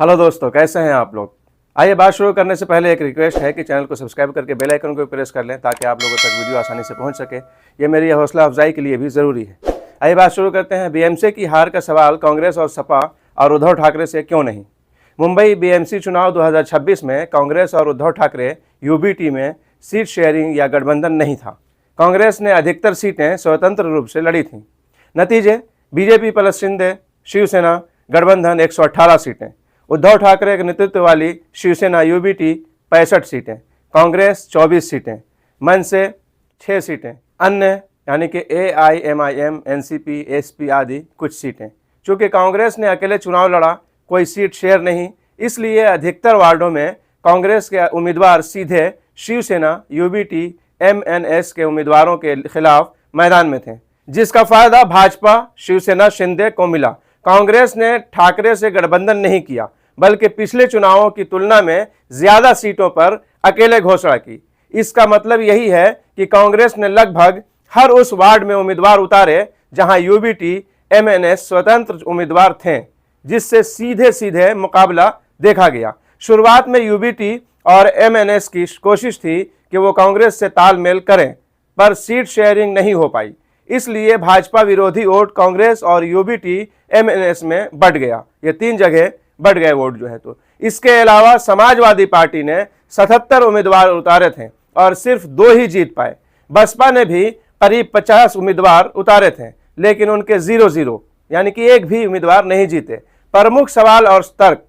Hello दोस्तों, कैसे हैं आप लोग। आइए, बात शुरू करने से पहले एक रिक्वेस्ट है कि चैनल को सब्सक्राइब करके बेल आइकन को प्रेस कर लें ताकि आप लोगों तक वीडियो आसानी से पहुंच सके। ये मेरी हौसला अफजाई के लिए भी ज़रूरी है। आइए बात शुरू करते हैं। बीएमसी की हार का सवाल कांग्रेस और सपा और उद्धव ठाकरे से क्यों नहीं। मुंबई बीएमसी चुनाव 2026 में कांग्रेस और उद्धव ठाकरे यूबीटी में सीट शेयरिंग या गठबंधन नहीं था। कांग्रेस ने अधिकतर सीटें स्वतंत्र रूप से लड़ी थीं। नतीजे बीजेपी प्लस शिंदे शिवसेना गठबंधन 118 सीटें, उद्धव ठाकरे के नेतृत्व वाली शिवसेना यूबीटी 65 सीटें, कांग्रेस 24 सीटें, मन से 6 सीटें, अन्य यानी कि AIMIM, NCP, SP आदि कुछ सीटें। चूँकि कांग्रेस ने अकेले चुनाव लड़ा, कोई सीट शेयर नहीं, इसलिए अधिकतर वार्डों में कांग्रेस के उम्मीदवार सीधे शिवसेना यूबीटी MNS के उम्मीदवारों के खिलाफ मैदान में थे, जिसका फायदा भाजपा शिवसेना शिंदे को मिला। कांग्रेस ने ठाकरे से गठबंधन नहीं किया, बल्कि पिछले चुनावों की तुलना में ज्यादा सीटों पर अकेले घोषणा की। इसका मतलब यही है कि कांग्रेस ने लगभग हर उस वार्ड में उम्मीदवार उतारे जहां यूबीटी MNS स्वतंत्र उम्मीदवार थे, जिससे सीधे सीधे मुकाबला देखा गया। शुरुआत में यूबीटी और MNS की कोशिश थी कि वो कांग्रेस से तालमेल करें, पर सीट शेयरिंग नहीं हो पाई। इसलिए भाजपा विरोधी वोट कांग्रेस और यूबीटी MNS में बढ़ गया। ये 3 जगह बढ़ गए वोट जो है। तो इसके अलावा समाजवादी पार्टी ने 77 उम्मीदवार उतारे थे और सिर्फ 2 ही जीत पाए। बसपा ने भी करीब 50 उम्मीदवार उतारे थे, लेकिन उनके 0-0 यानी कि एक भी उम्मीदवार नहीं जीते। प्रमुख सवाल और तर्क: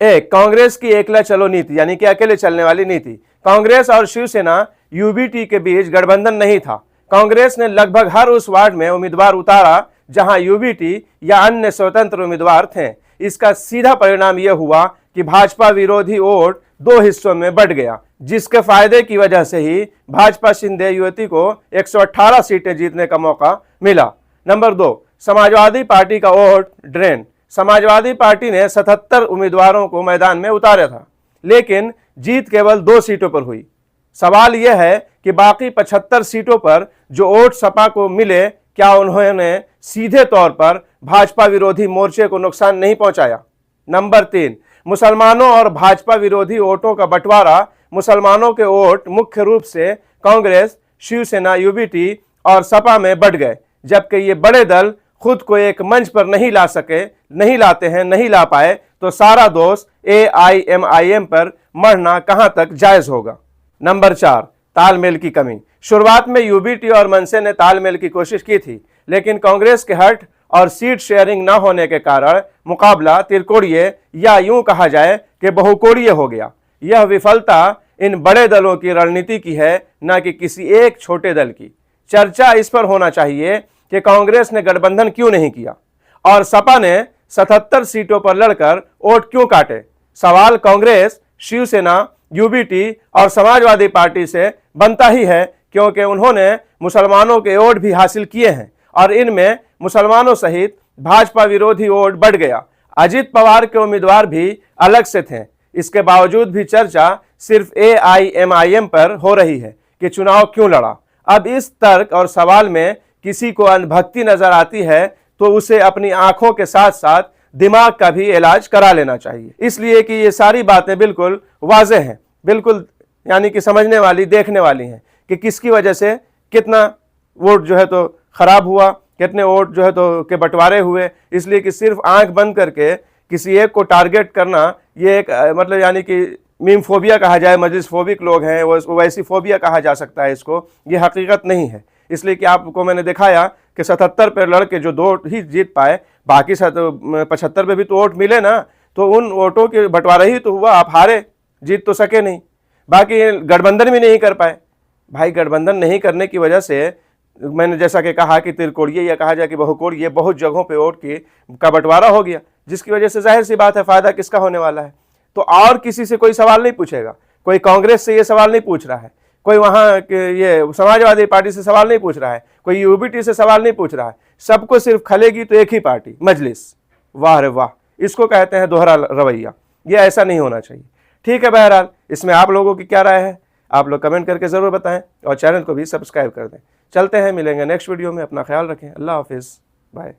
एक, कांग्रेस की एकला चलो नीति यानी कि अकेले चलने वाली नीति। कांग्रेस और शिवसेना यूबीटी के बीच गठबंधन नहीं था। कांग्रेस ने लगभग हर उस वार्ड में उम्मीदवार उतारा जहां यूबीटी या अन्य स्वतंत्र उम्मीदवार थे। इसका सीधा परिणाम यह हुआ कि भाजपा विरोधी वोट 2 हिस्सों में बढ़ गया, जिसके फायदे की वजह से ही भाजपा शिंदे युवती को 118 सीटें जीतने का मौका मिला। नंबर 2, समाजवादी पार्टी का वोट ड्रेन। समाजवादी पार्टी ने 77 उम्मीदवारों को मैदान में उतारा था, लेकिन जीत केवल 2 सीटों पर हुई। सवाल यह है कि बाकी 75 सीटों पर जो वोट सपा को मिले, क्या उन्होंने सीधे तौर पर भाजपा विरोधी मोर्चे को नुकसान नहीं पहुंचाया। नंबर 3, मुसलमानों और भाजपा विरोधी वोटों का बंटवारा। मुसलमानों के वोट मुख्य रूप से कांग्रेस, शिवसेना, यूबीटी और सपा में बढ़ गए, जबकि ये बड़े दल खुद को एक मंच पर नहीं ला पाए, तो सारा दोष AIMIM पर मढ़ना कहां तक जायज होगा। नंबर 4, तालमेल की कमी। शुरुआत में यूबीटी और मनसे ने तालमेल की कोशिश की थी, लेकिन कांग्रेस के हट और सीट शेयरिंग न होने के कारण मुकाबला त्रिकोणीय या यूं कहा जाए कि बहुकोणीय हो गया। यह विफलता इन बड़े दलों की रणनीति की है, न कि किसी एक छोटे दल की। चर्चा इस पर होना चाहिए कि कांग्रेस ने गठबंधन क्यों नहीं किया और सपा ने 77 सीटों पर लड़कर वोट क्यों काटे। सवाल कांग्रेस, शिवसेना, यूबीटी और समाजवादी पार्टी से बनता ही है, क्योंकि उन्होंने मुसलमानों के वोट भी हासिल किए हैं और इनमें मुसलमानों सहित भाजपा विरोधी वोट बढ़ गया। अजित पवार के उम्मीदवार भी अलग से थे। इसके बावजूद भी चर्चा सिर्फ AIMIM पर हो रही है कि चुनाव क्यों लड़ा। अब इस तर्क और सवाल में किसी को अंधभक्ति नजर आती है तो उसे अपनी आंखों के साथ साथ दिमाग का भी इलाज करा लेना चाहिए, इसलिए कि ये सारी बातें बिल्कुल वाज़ेह हैं, बिल्कुल यानी कि समझने वाली, देखने वाली हैं कि किसकी वजह से कितना वोट जो है तो खराब हुआ, कितने वोट जो है तो के बंटवारे हुए। इसलिए कि सिर्फ आंख बंद करके किसी एक को टारगेट करना, ये एक मतलब यानी कि मीम फोबिया कहा जाए, मजलिस फोबिक लोग हैं, वो वैसी फोबिया कहा जा सकता है इसको। ये हकीकत नहीं है। इसलिए कि आपको मैंने दिखाया कि 77 पर लड़के जो 2 ही जीत पाए, बाकी 75 पे भी तो वोट मिले ना, तो उन वोटों के बंटवारा ही तो हुआ। आप हारे, जीत तो सके नहीं। बाकी गठबंधन भी नहीं कर पाए। भाई, गठबंधन नहीं करने की वजह से मैंने जैसा कि कहा कि त्रिकोणीय या कहा जाए कि बहुकोणीय, बहुत जगहों पे वोट का बंटवारा हो गया, जिसकी वजह से जाहिर सी बात है फायदा किसका होने वाला है। तो और किसी से कोई सवाल नहीं पूछेगा, कोई कांग्रेस से ये सवाल नहीं पूछ रहा है, कोई वहाँ ये समाजवादी पार्टी से सवाल नहीं पूछ रहा है, कोई यूबीटी से सवाल नहीं पूछ रहा है। सबको सिर्फ खलेगी तो एक ही पार्टी, मजलिस। वाह रे वाह, इसको कहते हैं दोहरा रवैया। ये ऐसा नहीं होना चाहिए। ठीक है, बहरहाल इसमें आप लोगों की क्या राय है, आप लोग कमेंट करके ज़रूर बताएं और चैनल को भी सब्सक्राइब कर दें। चलते हैं, मिलेंगे नेक्स्ट वीडियो में। अपना ख्याल रखें। अल्लाह हाफिज़, बाय।